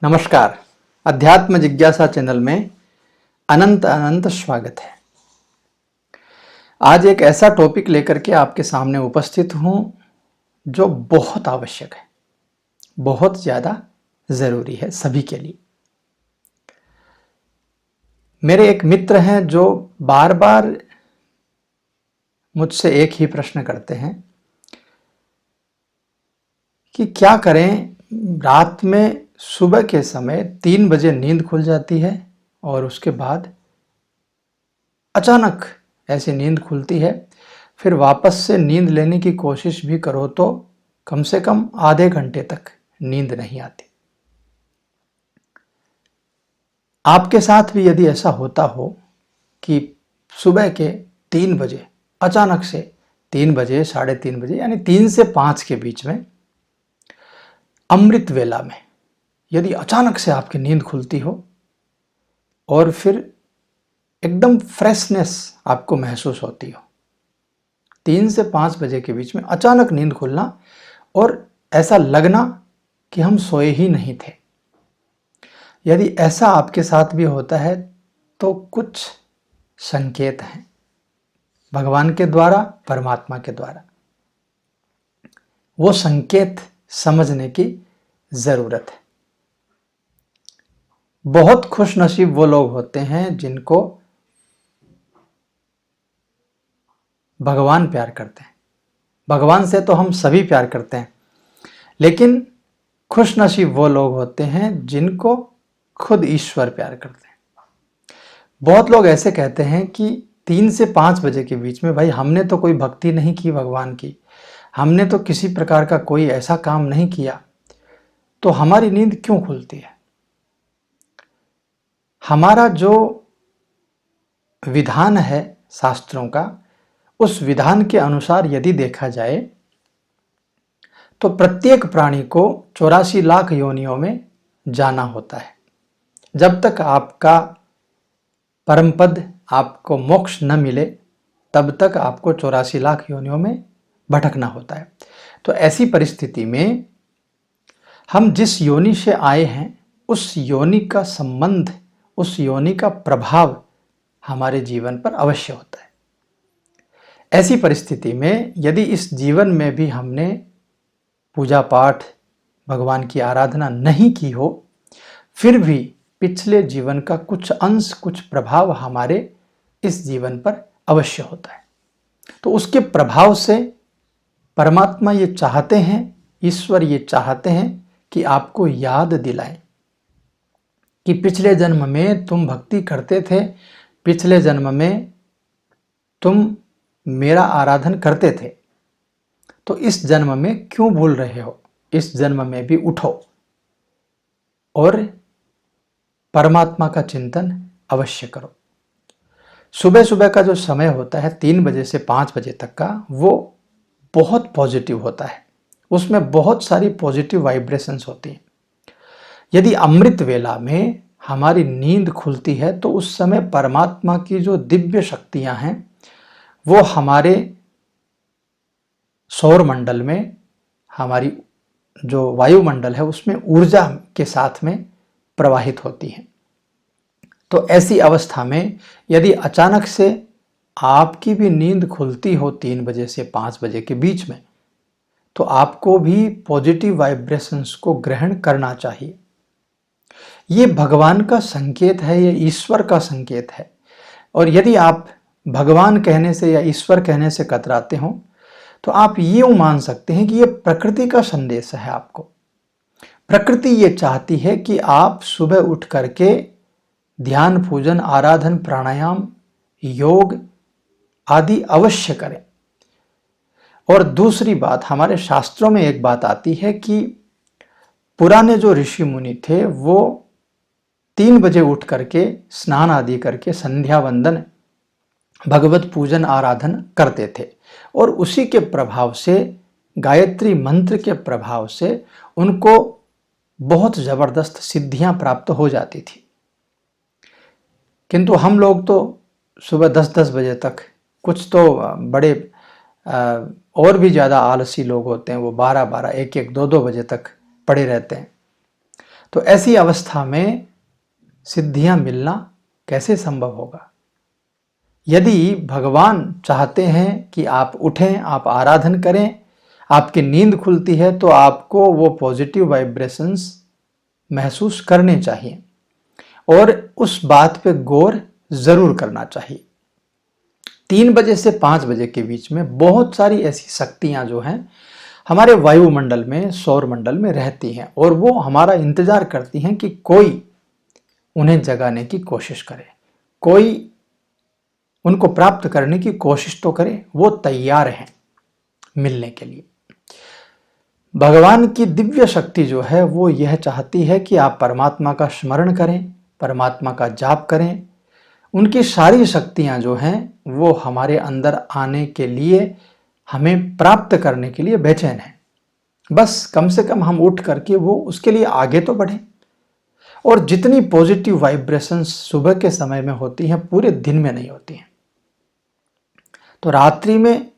नमस्कार। अध्यात्म जिज्ञासा चैनल में अनंत अनंत स्वागत है। आज एक ऐसा टॉपिक लेकर के आपके सामने उपस्थित हूं जो बहुत आवश्यक है, बहुत ज्यादा जरूरी है सभी के लिए। मेरे एक मित्र हैं जो बार बार मुझसे एक ही प्रश्न करते हैं कि क्या करें, रात में सुबह के समय 3 बजे नींद खुल जाती है और उसके बाद अचानक ऐसी नींद खुलती है, फिर वापस से नींद लेने की कोशिश भी करो तो कम से कम आधे घंटे तक नींद नहीं आती। आपके साथ भी यदि ऐसा होता हो कि सुबह के 3 बजे अचानक से 3 बजे, 3:30 बजे यानी 3 से 5 के बीच में अमृत वेला में यदि अचानक से आपकी नींद खुलती हो और फिर एकदम फ्रेशनेस आपको महसूस होती हो, 3 से 5 बजे के बीच में अचानक नींद खुलना और ऐसा लगना कि हम सोए ही नहीं थे, यदि ऐसा आपके साथ भी होता है तो कुछ संकेत हैं भगवान के द्वारा, परमात्मा के द्वारा। वो संकेत समझने की जरूरत है। बहुत खुश नसीब वो लोग होते हैं जिनको भगवान प्यार करते हैं। भगवान से तो हम सभी प्यार करते हैं, लेकिन खुश नसीब वो लोग होते हैं जिनको खुद ईश्वर प्यार करते हैं। बहुत लोग ऐसे कहते हैं कि 3 से 5 बजे के बीच में भाई हमने तो कोई भक्ति नहीं की भगवान की, हमने तो किसी प्रकार का कोई ऐसा काम नहीं किया, तो हमारी नींद क्यों खुलती है? हमारा जो विधान है शास्त्रों का, उस विधान के अनुसार यदि देखा जाए तो प्रत्येक प्राणी को 84 लाख योनियों में जाना होता है। जब तक आपका परम पद, आपको मोक्ष न मिले, तब तक आपको 84 लाख योनियों में भटकना होता है। तो ऐसी परिस्थिति में हम जिस योनि से आए हैं, उस योनि का संबंध, उस योनि का प्रभाव हमारे जीवन पर अवश्य होता है। ऐसी परिस्थिति में यदि इस जीवन में भी हमने पूजा पाठ, भगवान की आराधना नहीं की हो, फिर भी पिछले जीवन का कुछ अंश, कुछ प्रभाव हमारे इस जीवन पर अवश्य होता है। तो उसके प्रभाव से परमात्मा ये चाहते हैं, ईश्वर ये चाहते हैं कि आपको याद दिलाएं कि पिछले जन्म में तुम भक्ति करते थे, पिछले जन्म में तुम मेरा आराधन करते थे, तो इस जन्म में क्यों भूल रहे हो? इस जन्म में भी उठो और परमात्मा का चिंतन अवश्य करो। सुबह सुबह का जो समय होता है 3 बजे से 5 बजे तक का, वो बहुत पॉजिटिव होता है, उसमें बहुत सारी पॉजिटिव वाइब्रेशंस होती हैं। यदि अमृत वेला में हमारी नींद खुलती है तो उस समय परमात्मा की जो दिव्य शक्तियां हैं वो हमारे सौर मंडल में, हमारी जो वायुमंडल है उसमें ऊर्जा के साथ में प्रवाहित होती हैं। तो ऐसी अवस्था में यदि अचानक से आपकी भी नींद खुलती हो 3 बजे से 5 बजे के बीच में, तो आपको भी पॉजिटिव वाइब्रेशंस को ग्रहण करना चाहिए। ये भगवान का संकेत है, ये ईश्वर का संकेत है। और यदि आप भगवान कहने से या ईश्वर कहने से कतराते हो तो आप ये मान सकते हैं कि ये प्रकृति का संदेश है आपको। प्रकृति ये चाहती है कि आप सुबह उठ करके ध्यान, पूजन, आराधन, प्राणायाम, योग आदि अवश्य करें। और दूसरी बात, हमारे शास्त्रों में एक बात आती है कि पुराने जो ऋषि मुनि थे वो 3 बजे उठ करके स्नान आदि करके संध्या वंदन, भगवत पूजन आराधन करते थे और उसी के प्रभाव से, गायत्री मंत्र के प्रभाव से उनको बहुत जबरदस्त सिद्धियां प्राप्त हो जाती थी। किंतु हम लोग तो सुबह 10-10 बजे तक, कुछ तो बड़े और भी ज़्यादा आलसी लोग होते हैं, वो 12-12, 1-1, 2-2 बजे तक पड़े रहते हैं। तो ऐसी अवस्था में सिद्धियां मिलना कैसे संभव होगा? यदि भगवान चाहते हैं कि आप उठें, आप आराधन करें, आपकी नींद खुलती है तो आपको वो पॉजिटिव वाइब्रेशंस महसूस करने चाहिए और उस बात पे गौर जरूर करना चाहिए। 3 बजे से 5 बजे के बीच में बहुत सारी ऐसी शक्तियां जो हैं हमारे वायुमंडल में, सौर मंडल में रहती हैं और वो हमारा इंतजार करती हैं कि कोई उन्हें जगाने की कोशिश करे, कोई उनको प्राप्त करने की कोशिश तो करे। वो तैयार हैं मिलने के लिए। भगवान की दिव्य शक्ति जो है वो यह चाहती है कि आप परमात्मा का स्मरण करें, परमात्मा का जाप करें। उनकी सारी शक्तियां जो हैं वो हमारे अंदर आने के लिए, हमें प्राप्त करने के लिए बेचैन हैं। बस कम से कम हम उठ करके वो उसके लिए आगे तो बढ़ें। और जितनी पॉजिटिव वाइब्रेशंस सुबह के समय में होती हैं पूरे दिन में नहीं होती हैं। तो रात्रि में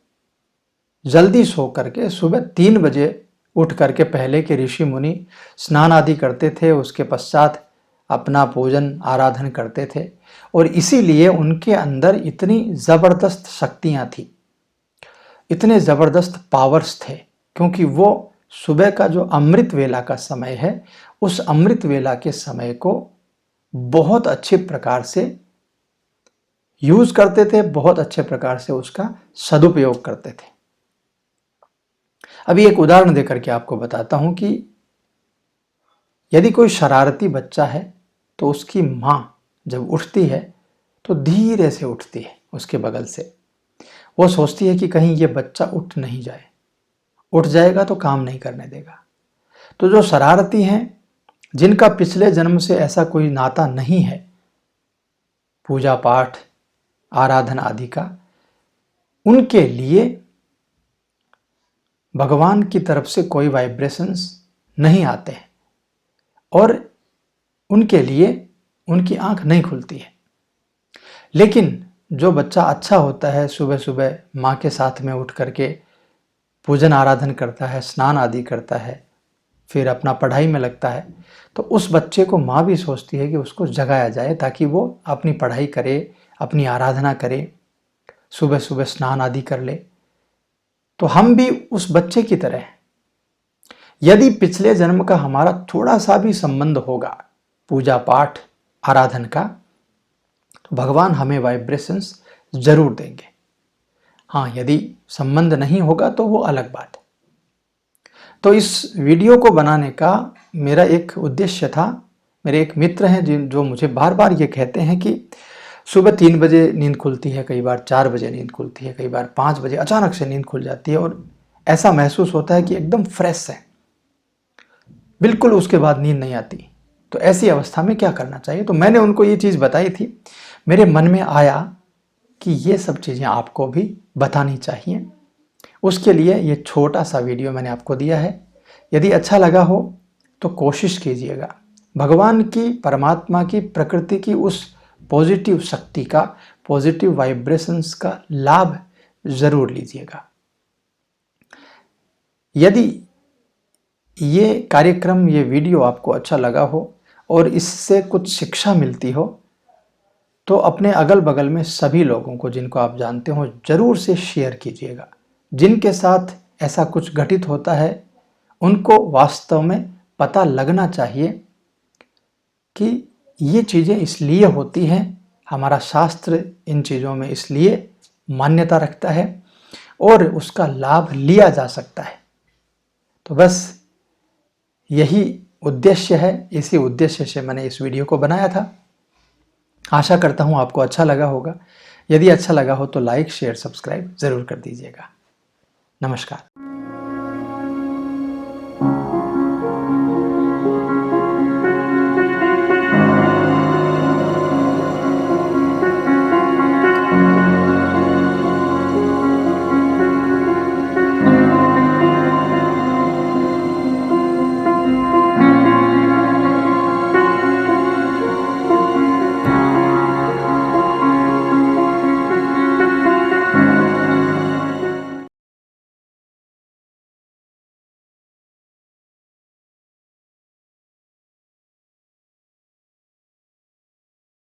जल्दी सो करके सुबह 3 बजे उठ करके पहले के ऋषि मुनि स्नान आदि करते थे, उसके पश्चात अपना पूजन आराधन करते थे और इसीलिए उनके अंदर इतनी जबरदस्त शक्तियां थी, इतने जबरदस्त पावर्स थे, क्योंकि वो सुबह का जो अमृत वेला का समय है, उस अमृत वेला के समय को बहुत अच्छे प्रकार से यूज करते थे, बहुत अच्छे प्रकार से उसका सदुपयोग करते थे। अभी एक उदाहरण देकर के आपको बताता हूं कि यदि कोई शरारती बच्चा है तो उसकी मां जब उठती है तो धीरे से उठती है उसके बगल से। वो सोचती है कि कहीं ये बच्चा उठ नहीं जाए, उठ जाएगा तो काम नहीं करने देगा। तो जो शरारती हैं, जिनका पिछले जन्म से ऐसा कोई नाता नहीं है पूजा पाठ आराधना आदि का, उनके लिए भगवान की तरफ से कोई वाइब्रेशंस नहीं आते हैं और उनके लिए उनकी आंख नहीं खुलती है। लेकिन जो बच्चा अच्छा होता है, सुबह सुबह माँ के साथ में उठ करके पूजन आराधन करता है, स्नान आदि करता है, फिर अपना पढ़ाई में लगता है, तो उस बच्चे को माँ भी सोचती है कि उसको जगाया जाए ताकि वो अपनी पढ़ाई करे, अपनी आराधना करे, सुबह सुबह स्नान आदि कर ले। तो हम भी उस बच्चे की तरह हैं। यदि पिछले जन्म का हमारा थोड़ा सा भी संबंध होगा पूजा पाठ आराधन का, तो भगवान हमें वाइब्रेशंस जरूर देंगे। हाँ, यदि संबंध नहीं होगा तो वो अलग बात है। तो इस वीडियो को बनाने का मेरा एक उद्देश्य था। मेरे एक मित्र हैं जो मुझे बार बार ये कहते हैं कि सुबह 3 बजे नींद खुलती है, कई बार 4 बजे नींद खुलती है, कई बार 5 बजे अचानक से नींद खुल जाती है और ऐसा महसूस होता है कि एकदम फ्रेश है, बिल्कुल उसके बाद नींद नहीं आती। तो ऐसी अवस्था में क्या करना चाहिए? तो मैंने उनको ये चीज़ बताई थी। मेरे मन में आया कि ये सब चीज़ें आपको भी बतानी चाहिए। उसके लिए ये छोटा सा वीडियो मैंने आपको दिया है। यदि अच्छा लगा हो तो कोशिश कीजिएगा, भगवान की, परमात्मा की, प्रकृति की उस पॉजिटिव शक्ति का, पॉजिटिव वाइब्रेशंस का लाभ जरूर लीजिएगा। यदि ये कार्यक्रम, ये वीडियो आपको अच्छा लगा हो और इससे कुछ शिक्षा मिलती हो तो अपने अगल बगल में सभी लोगों को, जिनको आप जानते हो, जरूर से शेयर कीजिएगा। जिनके साथ ऐसा कुछ घटित होता है उनको वास्तव में पता लगना चाहिए कि ये चीज़ें इसलिए होती हैं, हमारा शास्त्र इन चीज़ों में इसलिए मान्यता रखता है और उसका लाभ लिया जा सकता है। तो बस यही उद्देश्य है, इसी उद्देश्य से मैंने इस वीडियो को बनाया था। आशा करता हूँ आपको अच्छा लगा होगा। यदि अच्छा लगा हो तो लाइक शेयर सब्सक्राइब ज़रूर कर दीजिएगा। नमस्कार।